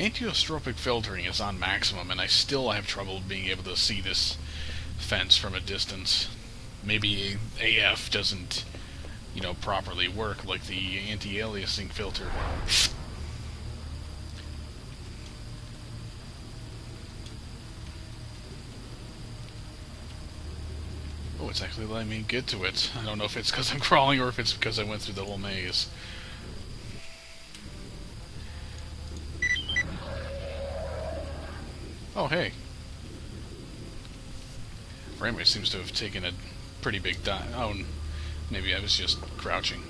Antiostropic filtering is on maximum, and I still have trouble being able to see this fence from a distance. Maybe AF doesn't, properly work like the anti-aliasing filter. Oh, it's actually letting me get to it. I don't know if it's because I'm crawling or if it's because I went through the whole maze. Oh, hey. Frame rate seems to have taken a pretty big dive. Oh, maybe I was just crouching.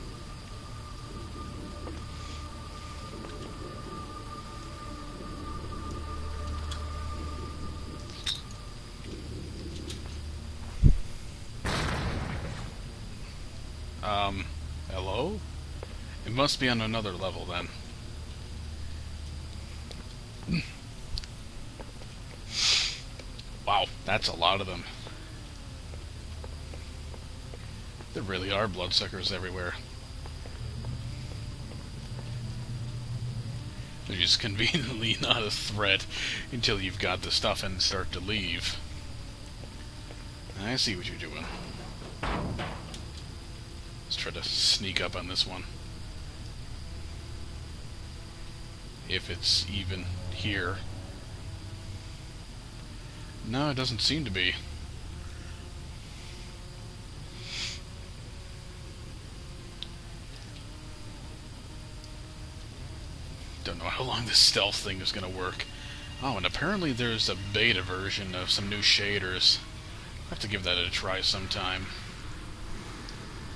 Hello? It must be on another level then. Wow, that's a lot of them. There really are bloodsuckers everywhere. They're just conveniently not a threat until you've got the stuff and start to leave. I see what you're doing. Let's try to sneak up on this one. If it's even here. No, it doesn't seem to be. Don't know how long this stealth thing is going to work. Oh, and apparently there's a beta version of some new shaders. I'll have to give that a try sometime.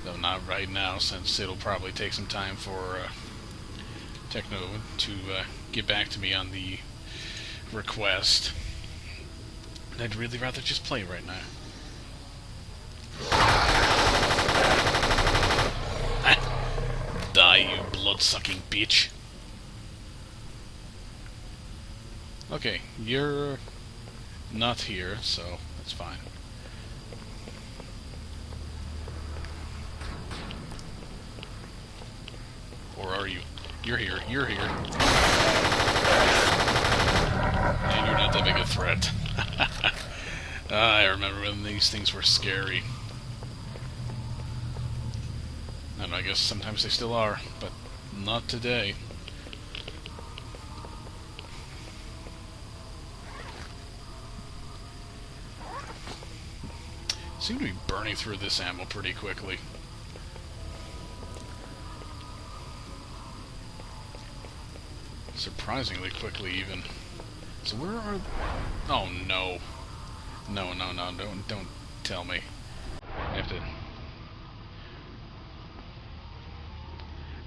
Though not right now, since it'll probably take some time for Techno to get back to me on the request. I'd really rather just play right now. Die, you blood-sucking bitch. Okay, you're not here, so that's fine. Or are you? You're here. You're here. And you're not that big a threat. I remember when these things were scary. And I guess sometimes they still are, but not today. Seem to be burning through this ammo pretty quickly. Surprisingly quickly, even. So where are... Oh, no. No, don't tell me. I have to...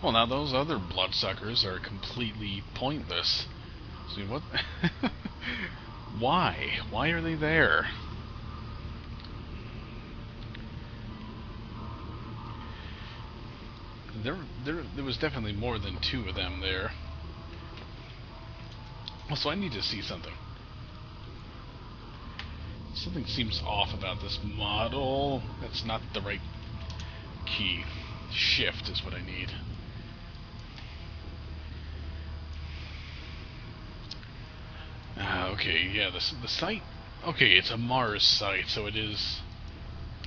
Well, now those other bloodsuckers are completely pointless. See, what... Why? Why are they there? There was definitely more than two of them there. Also, I need to see something. Something seems off about this model. That's not the right key. Shift is what I need. Okay, yeah, the site... Okay, it's a Mars site, so it is...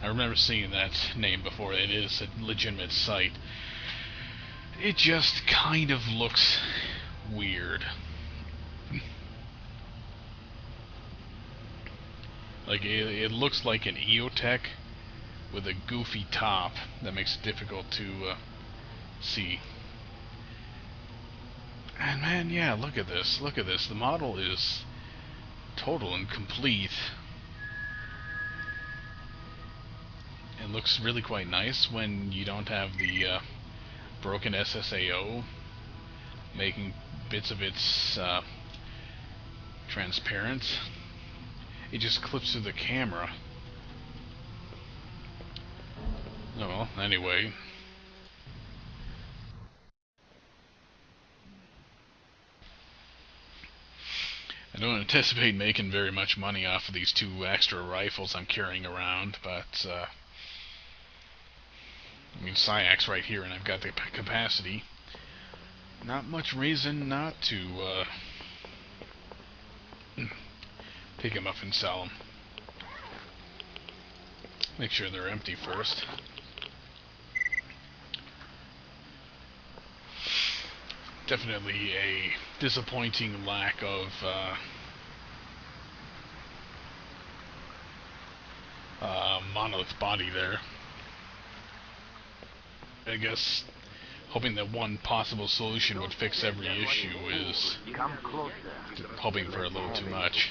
I remember seeing that name before. It is a legitimate site. It just kind of looks weird. Like, it looks like an EOTech with a goofy top that makes it difficult to see. And man, yeah, look at this. Look at this. The model is total and complete. It looks really quite nice when you don't have the broken SSAO making bits of its transparent. It just clips through the camera. Oh, well, anyway. I don't anticipate making very much money off of these two extra rifles I'm carrying around, but, I mean, SciAC's right here, and I've got the capacity. Not much reason not to, Pick them up and sell them. Make sure they're empty first. Definitely a disappointing lack of monolith body there. I guess hoping that one possible solution would fix every issue is hoping for a little too much.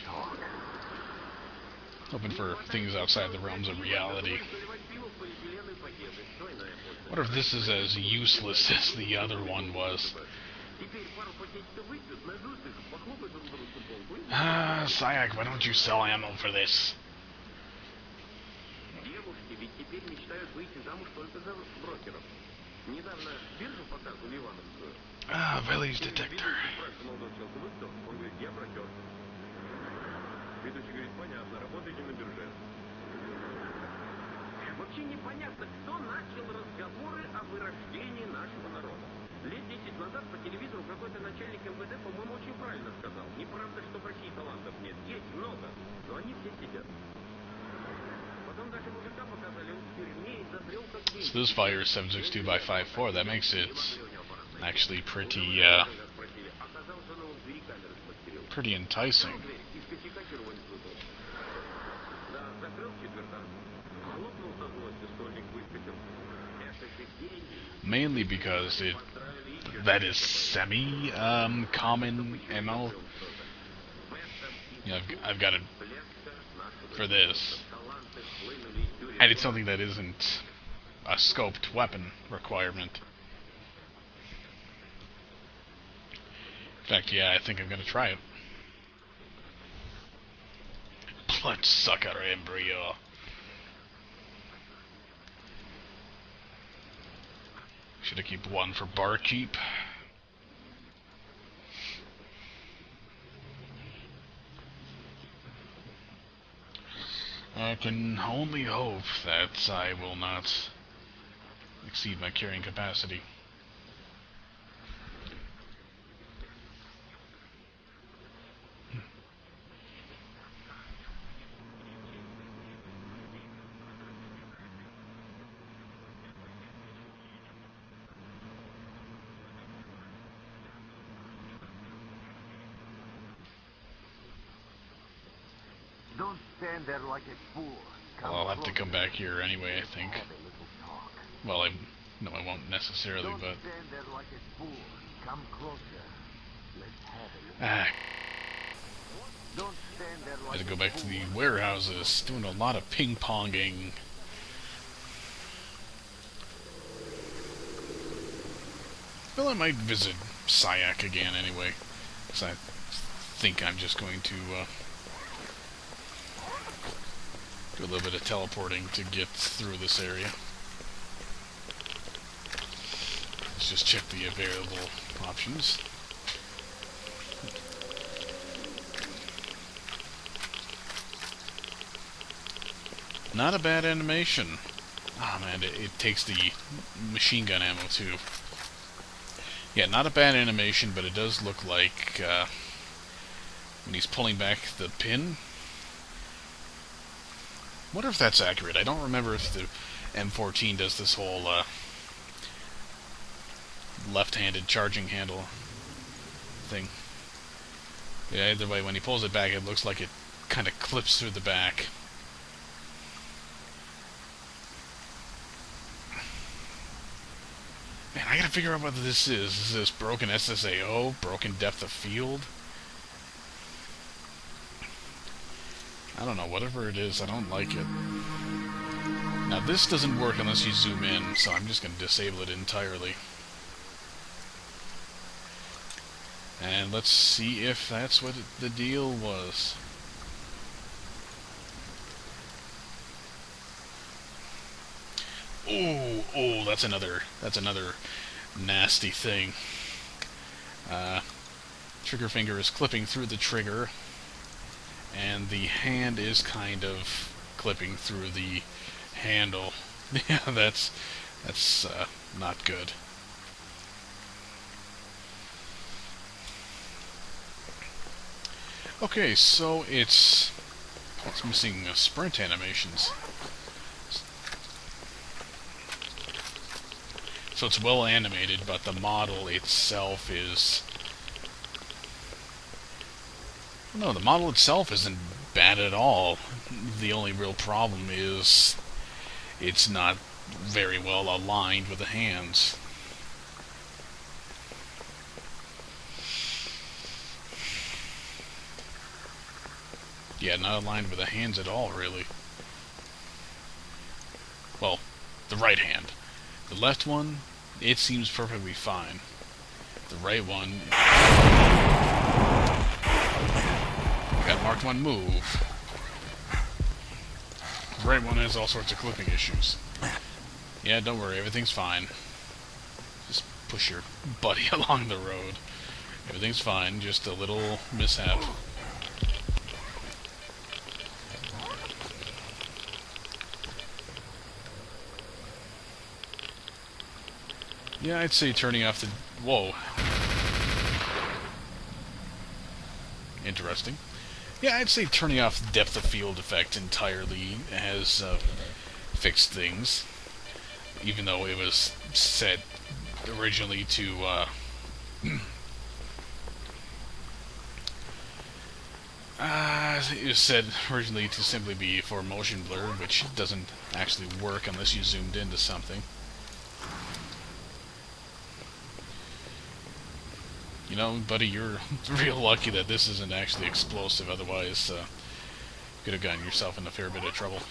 Hoping for things outside the realms of reality. I wonder if this is as useless as the other one was. S.T.A.L.K.E.R, why don't you sell ammo for this? Village detector. Вообще непонятно, кто начал разговоры о вырождении нашего народа. Лет 10 назад по телевизору какой-то начальник МВД, по-моему, очень правильно сказал. Неправда, что в России талантов нет. Есть много, но они все сидят. Потом даже мужика показали, он в тюрьме и зазрел как деньги. So this fire is 762 by 54. That makes it actually pretty enticing. Mainly because that is semi common ammo. You know, I've got it for this. And it's something that isn't a scoped weapon requirement. In fact, yeah, I think I'm gonna try it. Bloodsucker embryo. Should I keep one for barkeep? I can only hope that I will not exceed my carrying capacity. Don't stand there like a fool. Well, I'll have to come back here anyway, I think. Well, no, I won't necessarily, but... Stand there like a fool. Come closer. Let's have Ah, Don't stand there I like had to go back to the warehouses, doing a lot of ping-ponging. Well, I might visit S.T.A.L.K.E.R again anyway, because I think I'm just going to do a little bit of teleporting to get through this area. Let's just check the available options. Not a bad animation. Ah, man, it takes the machine gun ammo too. Yeah, not a bad animation, but it does look like when he's pulling back the pin. Wonder if that's accurate. I don't remember if the M14 does this whole left-handed charging handle thing. Yeah, either way, when he pulls it back, it looks like it kind of clips through the back. Man, I gotta figure out what this is. Is this broken SSAO? Broken depth of field? I don't know, whatever it is, I don't like it. Now this doesn't work unless you zoom in, so I'm just gonna disable it entirely. And let's see if that's what the deal was. Oh, that's another nasty thing. Trigger finger is clipping through the trigger, and the hand is kind of clipping through the handle. Yeah, that's not good. Okay, so it's missing sprint animations. So it's well animated, but the model itself is... No, the model itself isn't bad at all. The only real problem is it's not very well aligned with the hands. Yeah, not aligned with the hands at all, really. Well, the right hand. The left one, it seems perfectly fine. The right one... Got marked one move. The right one has all sorts of clipping issues. Yeah, don't worry, everything's fine. Just push your buddy along the road. Everything's fine, just a little mishap. Yeah, I'd say turning off the... Whoa. Interesting. Yeah, I'd say turning off the depth of field effect entirely has fixed things. Even though it was set originally to... it was set originally to simply be for motion blur, which doesn't actually work unless you zoomed into something. You know, buddy, you're real lucky that this isn't actually explosive, otherwise you could have gotten yourself in a fair bit of trouble.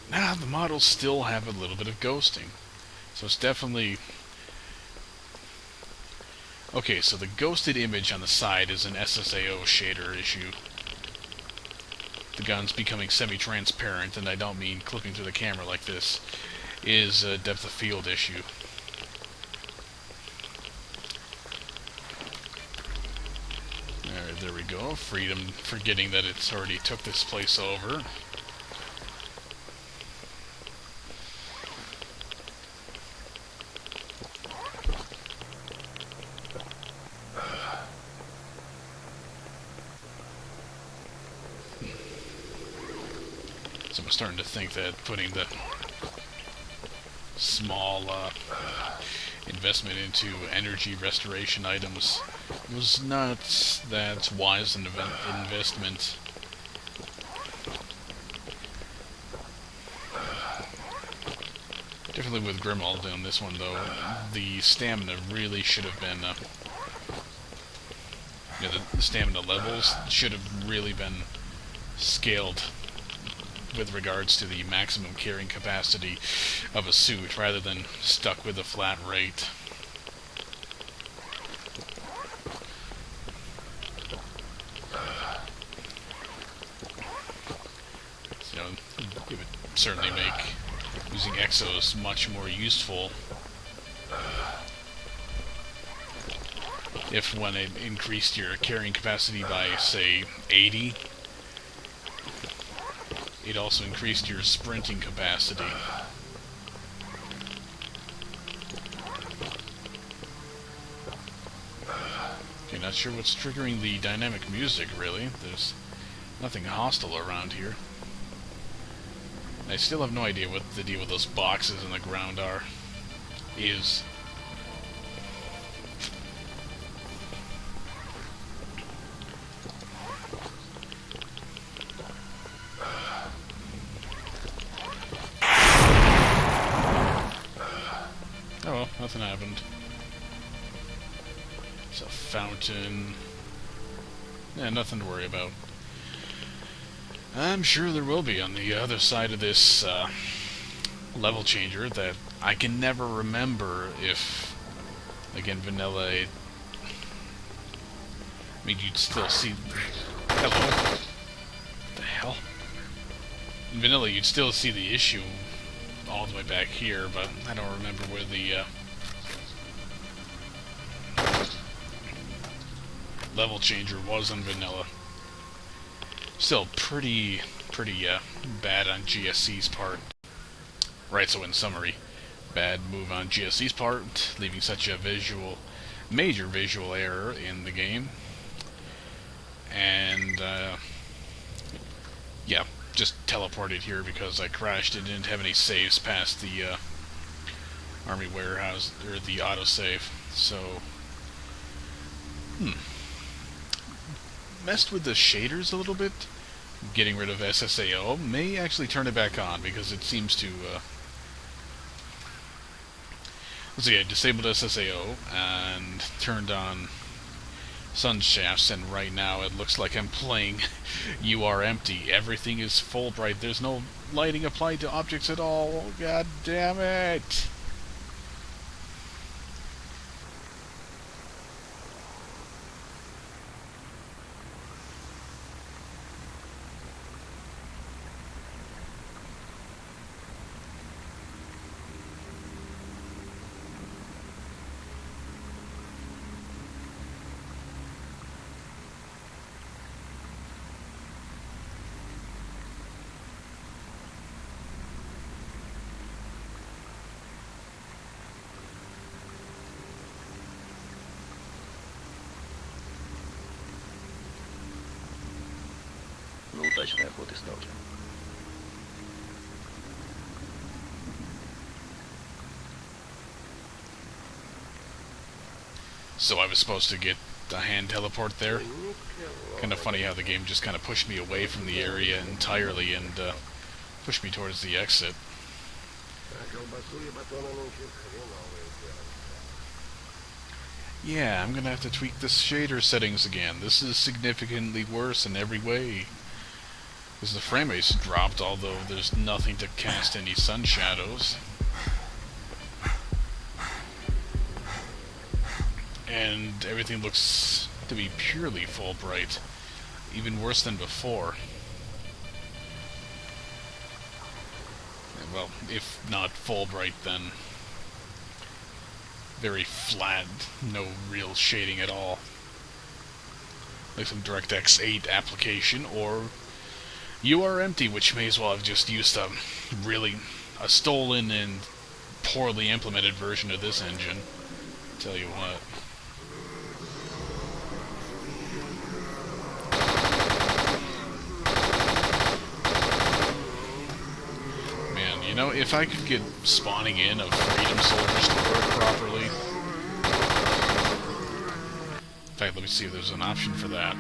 Now, the models still have a little bit of ghosting, so it's definitely... Okay, so the ghosted image on the side is an SSAO shader issue. The gun's becoming semi-transparent, and I don't mean clipping through the camera like this, is a depth of field issue. Alright, there we go. Freedom, forgetting that it's already took this place over. So I'm starting to think that putting the small investment into energy restoration items was not that wise an investment. Definitely with Grimald on this one, though, the stamina really should have been... the stamina levels should have really been scaled with regards to the maximum carrying capacity of a suit, rather than stuck with a flat rate. So, it would certainly make using exos much more useful if, when it increased your carrying capacity by, say, 80, it also increased your sprinting capacity. Okay, not sure what's triggering the dynamic music, really. There's nothing hostile around here. I still have no idea what the deal with those boxes in the ground is. Oh well, nothing happened. It's a fountain. Yeah, nothing to worry about. I'm sure there will be on the other side of this level changer that I can never remember if, again, vanilla... I mean, you'd still see... Hello? What the hell? In vanilla, you'd still see the issue all the way back here, but I don't remember where the level changer was in vanilla. Still pretty bad on GSC's part. Right, so in summary, Bad move on GSC's part, leaving such a major visual error in the game. And, yeah, just teleported here because I crashed and didn't have any saves past the army warehouse, or the autosave. So, messed with the shaders a little bit. Getting rid of SSAO may actually turn it back on, because it seems to, let's see, I disabled SSAO and turned on sun shafts, and right now it looks like I'm playing You Are Empty. Everything is full bright. There's no lighting applied to objects at all. God damn it! Удачной охоты, сталкер. So I was supposed to get the hand teleport there. Kind of funny how the game just kind of pushed me away from the area entirely and pushed me towards the exit. Yeah, I'm gonna have to tweak the shader settings again. This is significantly worse in every way. Because the frame rate's dropped, although there's nothing to cast any sun shadows. And everything looks to be purely full bright. Even worse than before. Well, if not full bright, then very flat, no real shading at all. Like some DirectX 8 application, or You Are Empty, which may as well have just used a stolen and poorly implemented version of this engine. Tell you what. Man, you know, if I could get spawning in of Freedom Soldiers to work properly. In fact, let me see if there's an option for that.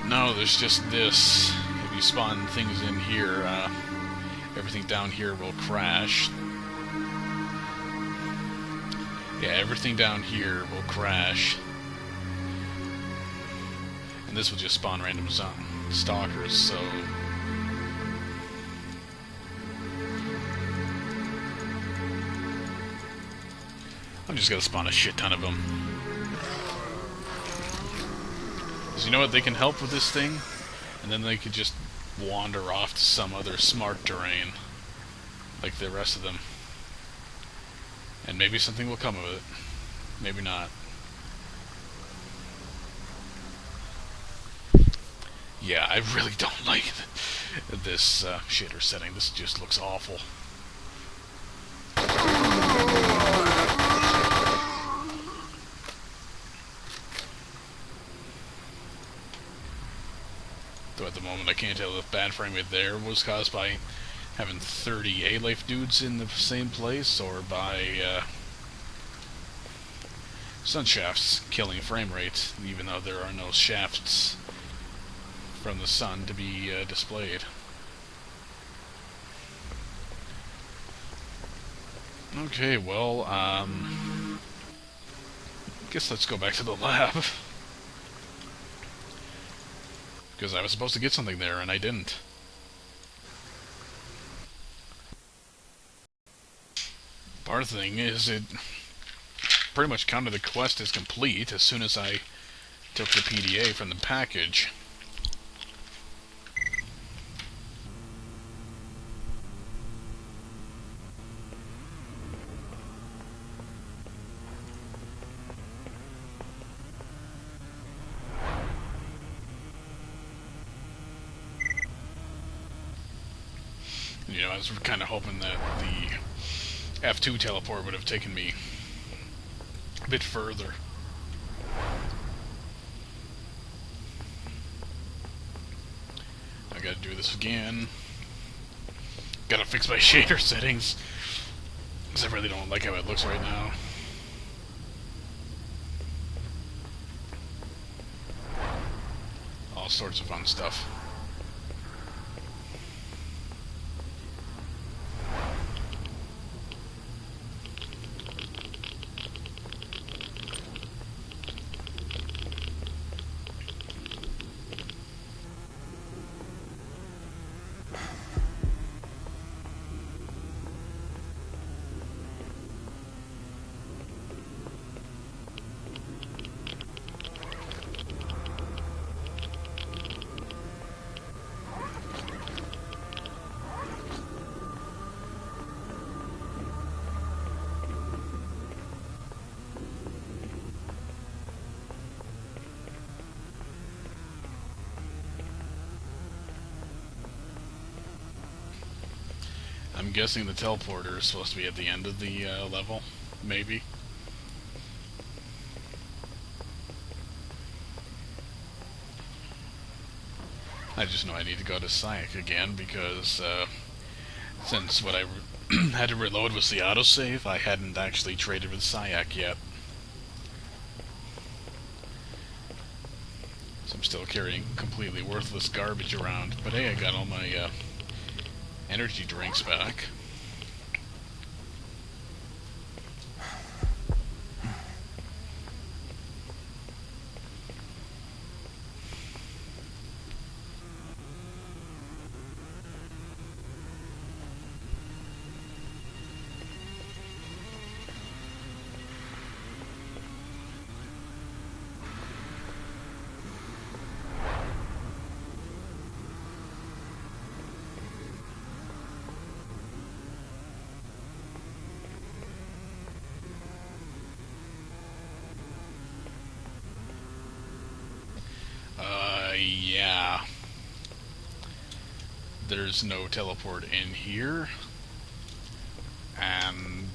No, there's just this. If you spawn things in here, everything down here will crash. Yeah, everything down here will crash. And this will just spawn random stalkers, so... I'm just gonna spawn a shit ton of them. Because you know what, they can help with this thing, and then they could just wander off to some other smart terrain, like the rest of them. And maybe something will come of it. Maybe not. Yeah, I really don't like this shader setting. This just looks awful. Though at the moment I can't tell if bad frame rate there was caused by having 30 A-Life dudes in the same place, or by sun shafts killing frame rate, even though there are no shafts from the sun to be displayed. Okay, well, guess let's go back to the lab. Because I was supposed to get something there, and I didn't. Part of the thing is, it pretty much counted the quest as complete as soon as I took the PDA from the package. You I was kind of hoping that the F2 teleport would have taken me a bit further. I gotta do this again. Gotta fix my shader settings, because I really don't like how it looks right now. All sorts of fun stuff. I'm guessing the teleporter is supposed to be at the end of the level, maybe. I just know I need to go to S.T.A.L.K.E.R again because since what I had to reload was the autosave, I hadn't actually traded with S.T.A.L.K.E.R yet. So I'm still carrying completely worthless garbage around. But hey, I got all my energy drinks back. Yeah. There's no teleport in here. And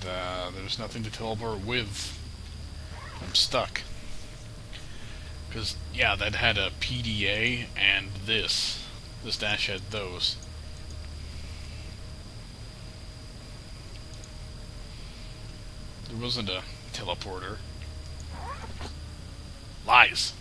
there's nothing to teleport with. I'm stuck. Because, yeah, that had a PDA and this. This dash had those. There wasn't a teleporter. Lies!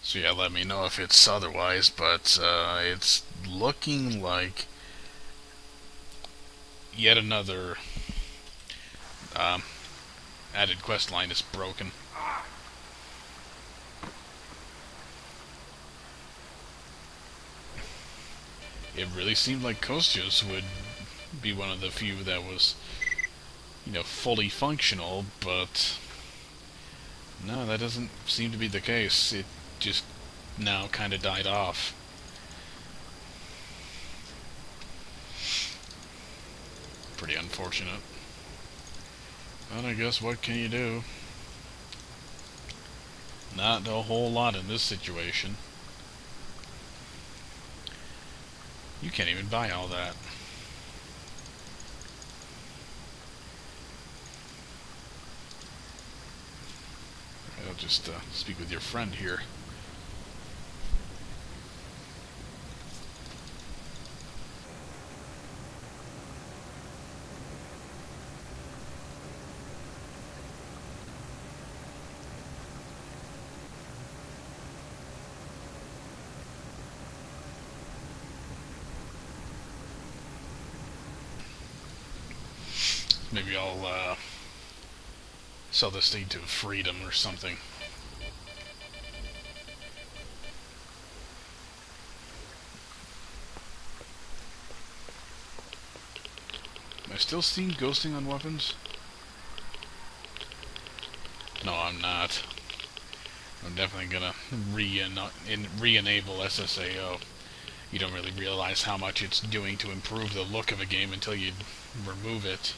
So yeah, let me know if it's otherwise, but it's looking like yet another added quest line is broken. It really seemed like Kostya's would be one of the few that was, fully functional, but no, that doesn't seem to be the case. It just now kind of died off. Pretty unfortunate. But I guess what can you do? Not a whole lot in this situation. You can't even buy all that. I'll just speak with your friend here. Maybe I'll sell this thing to Freedom or something. Am I still seeing ghosting on weapons? No, I'm not. I'm definitely gonna re-enable SSAO. you don't really realize how much it's doing to improve the look of a game until you remove it.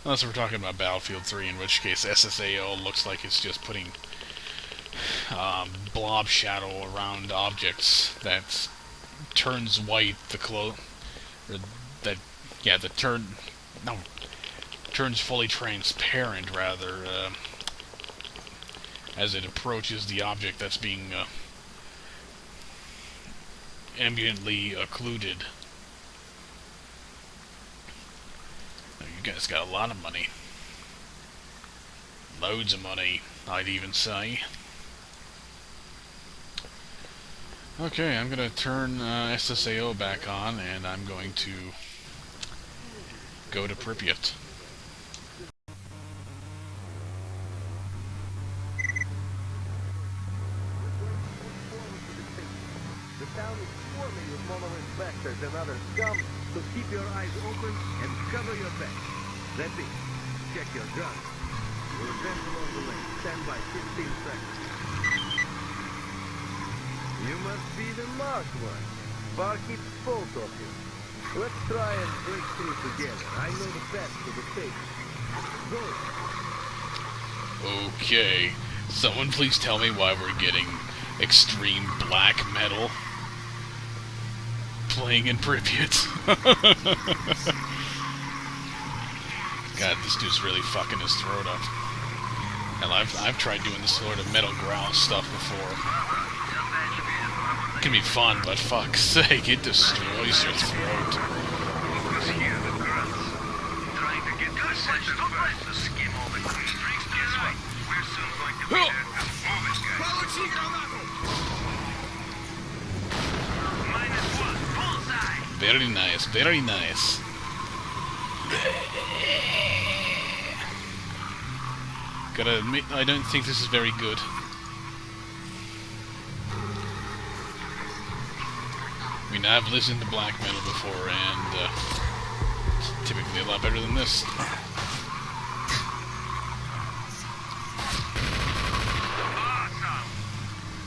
Unless we're talking about Battlefield 3, in which case SSAO looks like it's just putting blob shadow around objects that turns white turns fully transparent rather as it approaches the object that's being ambiently occluded. Now, you guys got a lot of money. Loads of money, I'd even say. Okay, I'm going to turn SSAO back on, and I'm going to go to Pripyat. The town is swarming with mono inspectors and other scum, so keep your eyes open and cover your back. That's it. Check your guns. We'll advance along the lane. Stand by 15 seconds. You must be the marked one. Bar keeps both of you. Let's try and break through together. I know the path to the safe. Go. Okay. Someone please tell me why we're getting extreme black metal playing in Pripyat. God, this dude's really fucking his throat up. Hell, I've tried doing this sort of metal growl stuff before. It can be fun, but fuck's sake, it destroys your throat. Very nice, very nice. Gotta admit, I don't think this is very good. I mean, I've listened to black metal before, and it's typically a lot better than this.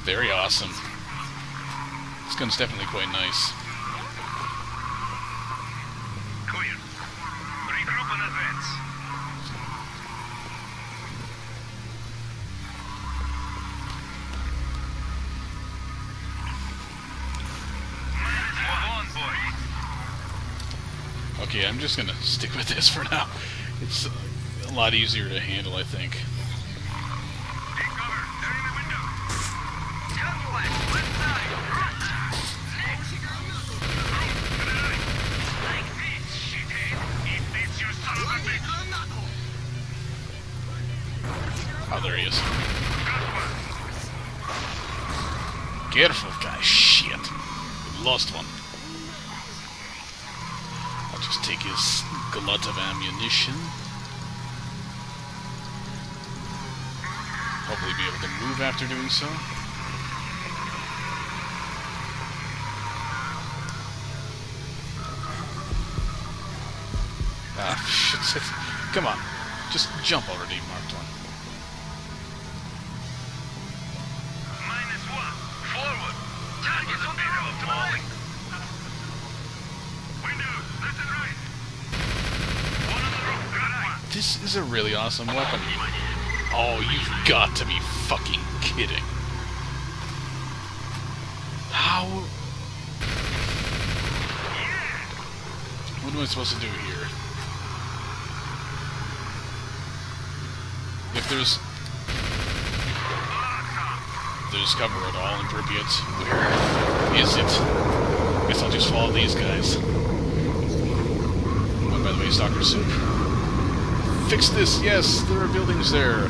Very awesome. This gun's definitely quite nice. Clear. Regroup and advance. Okay, I'm just gonna stick with this for now. It's a lot easier to handle, I think. Take cover. They're in the window. Gunflash. Left side. Next. Like this, shithead. Eat this, you son of a bitch. Oh, there he is. Careful, guys. Shit. We lost one. I'll just take his glut of ammunition. Hopefully be able to move after doing so. Ah, shit. Come on. Just jump already, marked one. -1. Forward. Target's on the road. Falling. Window. Left and right. One on the roof. Got eye. This is a really awesome weapon. Oh, you've got to be fucking kidding. How? What am I supposed to do here? If there's cover at all in Pripyat, where is it? Guess I'll just follow these guys. Oh, by the way, STALKERSOUP. Fix this, yes, there are buildings there.